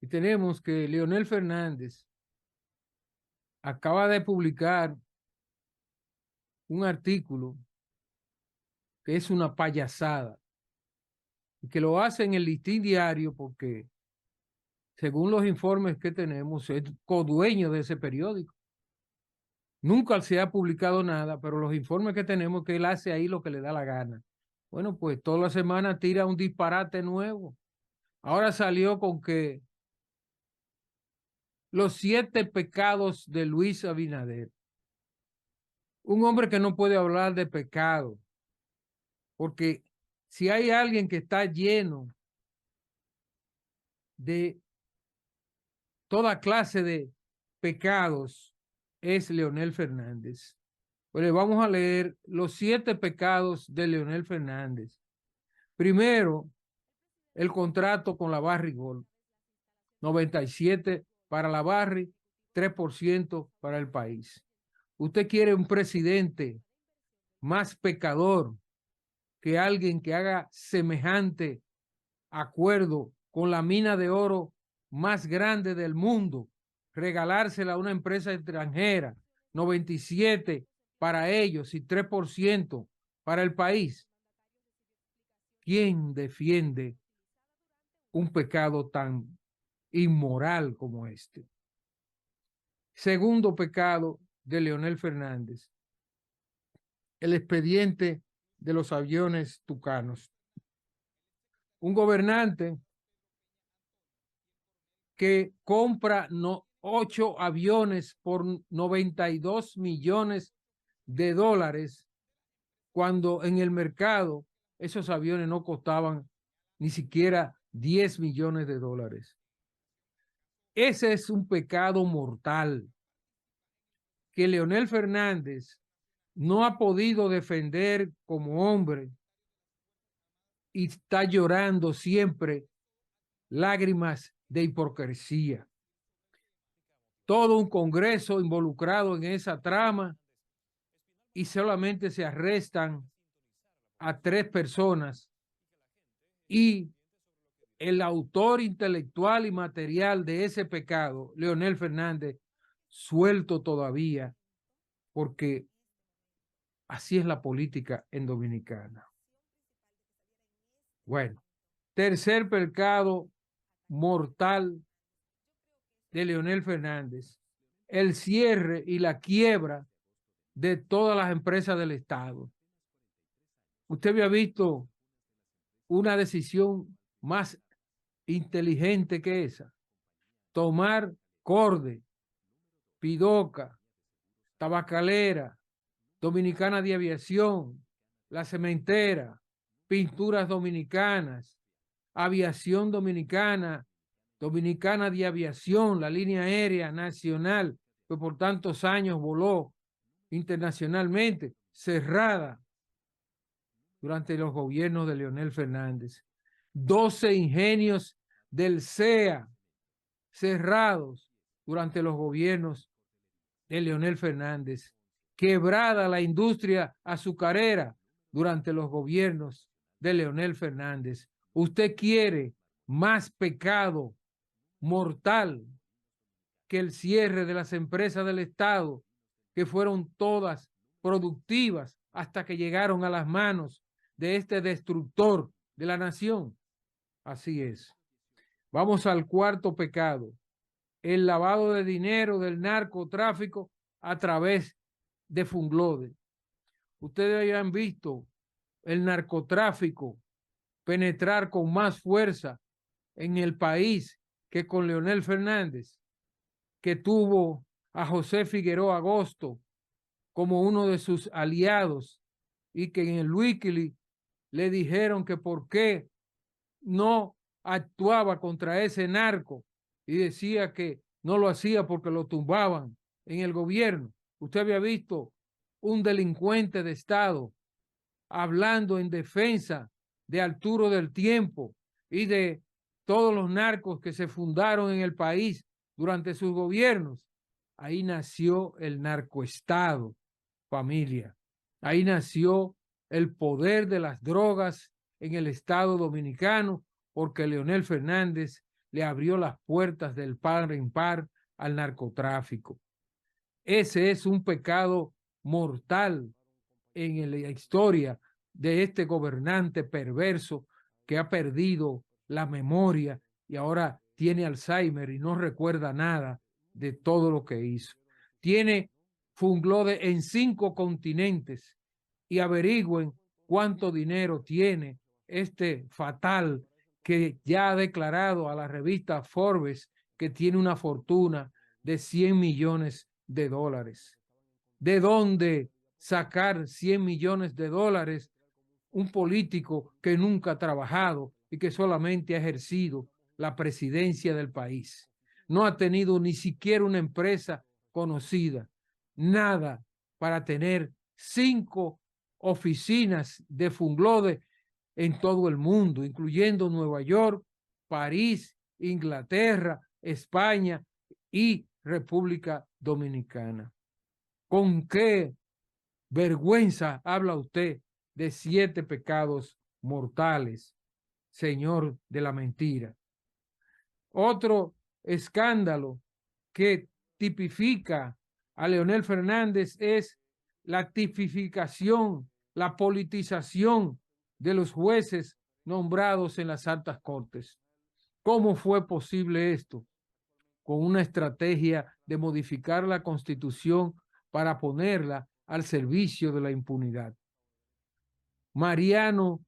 Y tenemos que Leonel Fernández acaba de publicar un artículo que es una payasada y que lo hace en el Listín Diario porque, según los informes que tenemos, es codueño de ese periódico. Nunca se ha publicado nada, pero los informes que tenemos que él hace ahí lo que le da la gana. Bueno, pues toda la semana tira un disparate nuevo. Ahora salió con que los 7 pecados de Luis Abinader. Un hombre que no puede hablar de pecado, porque si hay alguien que está lleno de toda clase de pecados, es Leonel Fernández. Pues vamos a leer los 7 pecados de Leonel Fernández. Primero, el contrato con la Barrick Gold, 97 para la Barrick, 3% para el país. Usted quiere un presidente más pecador que alguien que haga semejante acuerdo con la mina de oro más grande del mundo, regalársela a una empresa extranjera, 97 para ellos y 3% para el país. ¿Quién defiende un pecado tan inmoral como este? Segundo pecado de Leonel Fernández, el expediente de los aviones tucanos. Un gobernante que compra 8 aviones por 92 millones de dólares, cuando en el mercado esos aviones no costaban ni siquiera 10 millones de dólares. Ese es un pecado mortal que Leonel Fernández no ha podido defender como hombre y está llorando siempre lágrimas de hipocresía. Todo un Congreso involucrado en esa trama y solamente se arrestan a 3 personas y el autor intelectual y material de ese pecado, Leonel Fernández, suelto todavía, porque así es la política en Dominicana. Bueno, tercer pecado mortal de Leonel Fernández, el cierre y la quiebra de todas las empresas del Estado. Usted había visto una decisión más inteligente que esa: tomar Corde, Pidoca, Tabacalera, Dominicana de Aviación, La Cementera, Pinturas Dominicanas, Aviación Dominicana, Dominicana de Aviación, la línea aérea nacional que por tantos años voló internacionalmente, cerrada durante los gobiernos de Leonel Fernández. 12 ingenios del CEA cerrados durante los gobiernos de Leonel Fernández. Quebrada la industria azucarera durante los gobiernos de Leonel Fernández. Usted quiere más pecado mortal que el cierre de las empresas del Estado, que fueron todas productivas hasta que llegaron a las manos de este destructor de la nación. Así es. Vamos al cuarto pecado: el lavado de dinero del narcotráfico a través de Funglode. Ustedes hayan visto el narcotráfico penetrar con más fuerza en el país que con Leonel Fernández, que tuvo a José Figueroa Agosto como uno de sus aliados y que en el Wikileaks le dijeron que por qué no actuaba contra ese narco y decía que no lo hacía porque lo tumbaban en el gobierno. Usted había visto un delincuente de Estado hablando en defensa de Arturo del Tiempo y de todos los narcos que se fundaron en el país durante sus gobiernos. Ahí nació el narcoestado, familia. Ahí nació el poder de las drogas en el Estado dominicano, porque Leonel Fernández le abrió las puertas del par en par al narcotráfico. Ese es un pecado mortal en la historia de este gobernante perverso que ha perdido la memoria y ahora tiene Alzheimer y no recuerda nada de todo lo que hizo. Tiene Funglode en 5 continentes y averigüen cuánto dinero tiene este fatal que ya ha declarado a la revista Forbes que tiene una fortuna de 100 millones de dólares. ¿De dónde sacar 100 millones de dólares un político que nunca ha trabajado y que solamente ha ejercido la presidencia del país? No ha tenido ni siquiera una empresa conocida, nada para tener 5 oficinas de Funglode en todo el mundo, incluyendo Nueva York, París, Inglaterra, España y República Dominicana. ¿Con qué vergüenza habla usted de 7 pecados mortales, señor de la mentira? Otro escándalo que tipifica a Leonel Fernández es la tipificación, la politización de los jueces nombrados en las altas cortes. ¿Cómo fue posible esto? Con una estrategia de modificar la Constitución para ponerla al servicio de la impunidad. Mariano,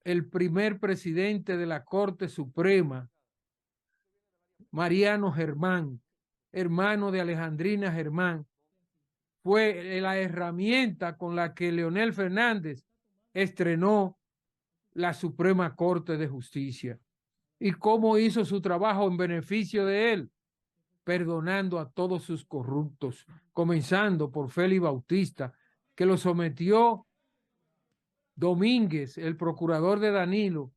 el primer presidente de la Corte Suprema, Mariano Germán, hermano de Alejandrina Germán, fue la herramienta con la que Leonel Fernández estrenó la Suprema Corte de Justicia. ¿Y cómo hizo su trabajo en beneficio de él? Perdonando a todos sus corruptos, comenzando por Félix Bautista, que lo sometió Domínguez, el procurador de Danilo,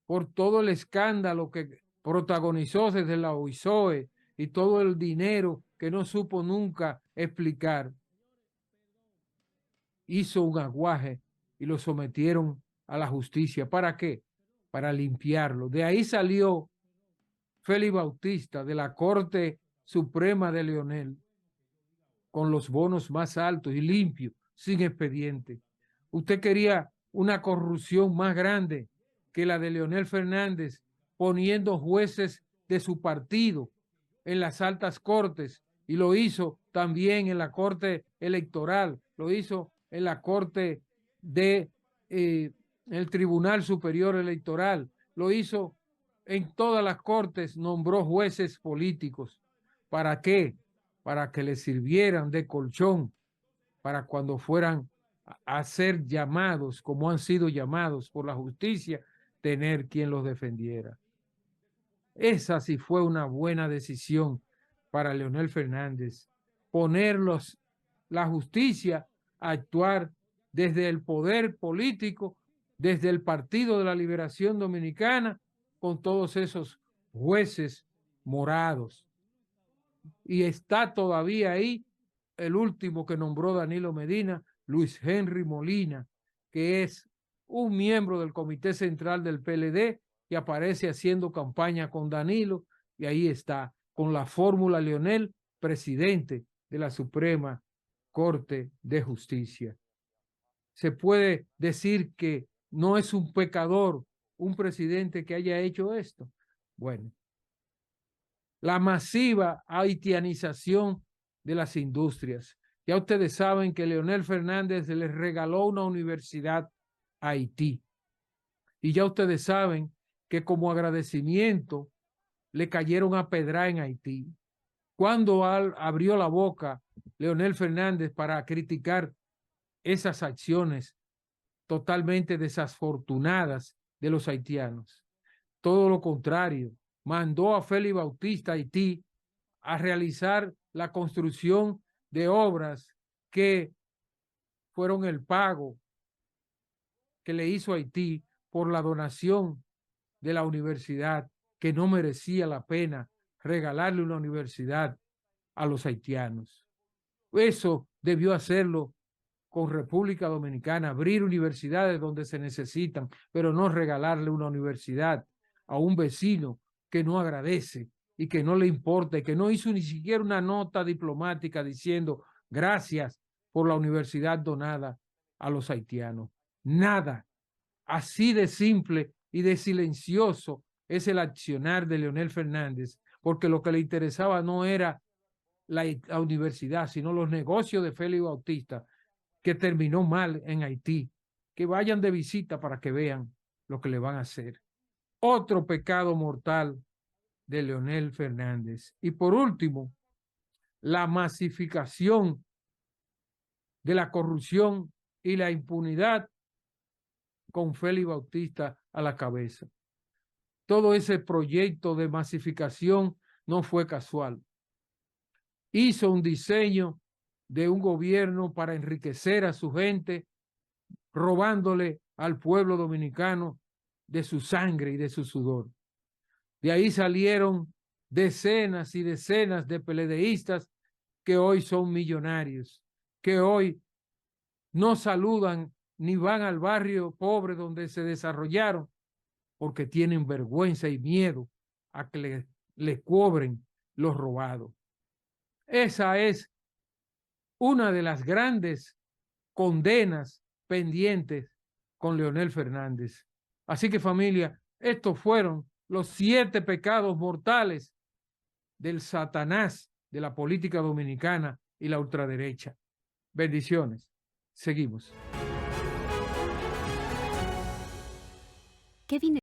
por todo el escándalo que protagonizó desde la OISOE y todo el dinero que no supo nunca explicar. Hizo un aguaje y lo sometieron a la justicia. ¿Para qué? Para limpiarlo. De ahí salió Félix Bautista de la Corte Suprema de Leonel con los bonos más altos y limpios, sin expediente. Usted quería una corrupción más grande que la de Leonel Fernández, poniendo jueces de su partido en las altas cortes, y lo hizo también en la Corte Electoral, lo hizo en la Corte de el Tribunal Superior Electoral, lo hizo en todas las cortes, nombró jueces políticos. ¿Para qué? Para que les sirvieran de colchón para cuando fueran a ser llamados, como han sido llamados por la justicia, tener quien los defendiera. Esa sí fue una buena decisión para Leonel Fernández, ponerlos, la justicia, a actuar desde el poder político, desde el Partido de la Liberación Dominicana, con todos esos jueces morados. Y está todavía ahí el último que nombró Danilo Medina, Luis Henry Molina, que es un miembro del Comité Central del PLD que aparece haciendo campaña con Danilo, y ahí está, con la fórmula Leonel, presidente de la Suprema Corte de Justicia. Se puede decir que no es un pecador un presidente que haya hecho esto. Bueno, la masiva haitianización de las industrias. Ya ustedes saben que Leonel Fernández les regaló una universidad a Haití. Y ya ustedes saben que como agradecimiento le cayeron a pedra en Haití. Cuando abrió la boca Leonel Fernández para criticar esas acciones totalmente desafortunadas de los haitianos? Todo lo contrario, mandó a Félix Bautista a Haití a realizar la construcción de obras que fueron el pago que le hizo Haití por la donación de la universidad, que no merecía la pena regalarle una universidad a los haitianos. Eso debió hacerlo con República Dominicana, abrir universidades donde se necesitan, pero no regalarle una universidad a un vecino que no agradece y que no le importa y que no hizo ni siquiera una nota diplomática diciendo gracias por la universidad donada a los haitianos. Nada. Así de simple y de silencioso es el accionar de Leonel Fernández, porque lo que le interesaba no era la universidad, sino los negocios de Félix Bautista, que terminó mal en Haití. Que vayan de visita para que vean lo que le van a hacer. Otro pecado mortal de Leonel Fernández. Y por último, la masificación de la corrupción y la impunidad con Félix Bautista a la cabeza. Todo ese proyecto de masificación no fue casual. Hizo un diseño de un gobierno para enriquecer a su gente, robándole al pueblo dominicano de su sangre y de su sudor. De ahí salieron decenas y decenas de PLDistas que hoy son millonarios, que hoy no saludan ni van al barrio pobre donde se desarrollaron porque tienen vergüenza y miedo a que les cobren los robados. Esa es una de las grandes condenas pendientes con Leonel Fernández. Así que familia, estos fueron los 7 pecados mortales del Satanás de la política dominicana y la ultraderecha. Bendiciones. Seguimos. Kevin